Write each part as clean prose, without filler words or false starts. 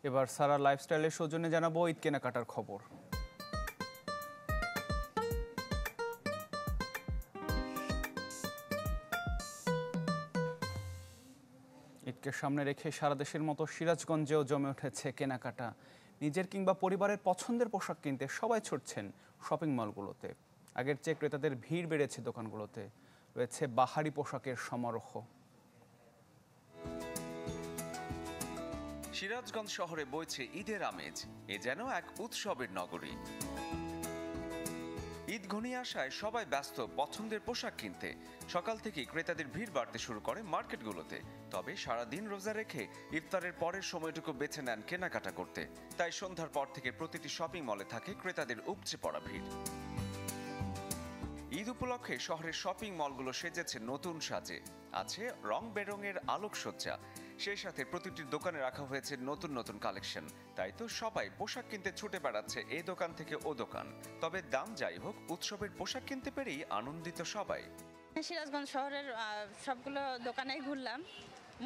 এবার সারা লাইফস্টাইলের সৌজন্যে জানাবো ঈদ কেনাকাটার খবর। ঈদকে সামনে রেখে সারা দেশের মতো সিরাজগঞ্জেও জমে উঠেছে কেনাকাটা। নিজের কিংবা পরিবারের পছন্দের পোশাক কিনতে সবাই ছুটছেন শপিং মলগুলোতে। আগের চেয়ে ক্রেতাদের ভিড় বেড়েছে দোকানগুলোতে, রয়েছে বাহারি পোশাকের সমারোহ। সিরাজগঞ্জ শহরে বইছে ঈদের আমেজ, এ যেন এক উৎসবের নগরী। ঈদ ঘনিয়ে আসায় সবাই ব্যস্ত পছন্দের পোশাক কিনতে। সকাল থেকেই ক্রেতাদের ভিড় বাড়তে শুরু করে মার্কেটগুলোতে। তবে সারাদিন রোজা রেখে ইফতারের পরের সময়টুকু বেছে নেন কেনাকাটা করতে। তাই সন্ধ্যার পর থেকে প্রতিটি শপিং মলে থাকে ক্রেতাদের উপচে পড়া ভিড়। ঈদ উপলক্ষে শহরের শপিং মলগুলো সেজেছে নতুন সাজে। আছে রং বেরঙের আলোকসজ্জা, সেই সাথে প্রতিটি দোকানে রাখা হয়েছে নতুন নতুন কালেকশন। তাই তো সবাই পোশাক কিনতে ছুটে বেড়াচ্ছে এ দোকান থেকে ও দোকান। তবে দাম যাই হোক, উৎসবের পোশাক কিনতে পেরেই আনন্দিত সবাই। সিরাজগঞ্জ শহরের সবগুলো দোকানেই ঘুরলাম,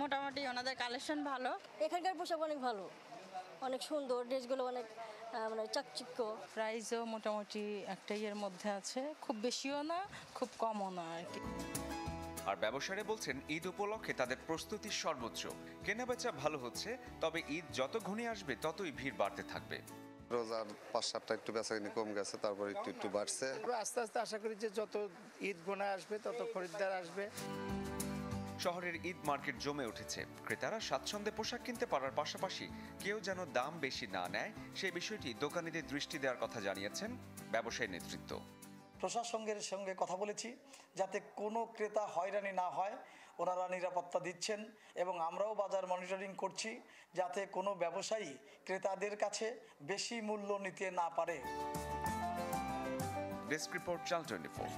মোটামুটি ওনাদের কালেকশন ভালো। এখানকার পোশাক অনেক ভালো, অনেক সুন্দর, ড্রেসগুলো অনেক মানে চাকচিক্য। প্রাইসও মোটামুটি একটা ইয়ের মধ্যে আছে, খুব বেশিও না খুব কমও না আর কি। আর ব্যবসায়ীরা বলছেন ঈদ উপলক্ষে তাদের প্রস্তুতি সর্বোচ্চ। কেনাবেচা ভালো হচ্ছে, তবে ঈদ যত ঘনিয়ে আসবে ততই ভিড় বাড়তে থাকবে। রোজার 5-7টা একটু বেচাকিনি কম গেছে, তারপর একটু বাড়ছে। আস্তে আস্তে আশা করি যে যত ঈদ গোনা আসবে তত খরিদ্দার আসবে। শহরের ঈদ মার্কেট জমে উঠেছে। ক্রেতারা স্বাচ্ছন্দ্যে পোশাক কিনতে পারার পাশাপাশি কেউ যেন দাম বেশি না নেয়, সেই বিষয়টি দোকানিদের দৃষ্টি দেওয়ার কথা জানিয়েছেন ব্যবসায়ী নেতৃত্ব। প্রশাসনের সঙ্গে কথা বলেছি যাতে কোনো ক্রেতা হয়রানি না হয়, ওনারা নিরাপত্তা দিচ্ছেন এবং আমরাও বাজার মনিটরিং করছি যাতে কোনো ব্যবসায়ী ক্রেতাদের কাছে বেশি মূল্য নিতে না পারে। Desk report, channel 24।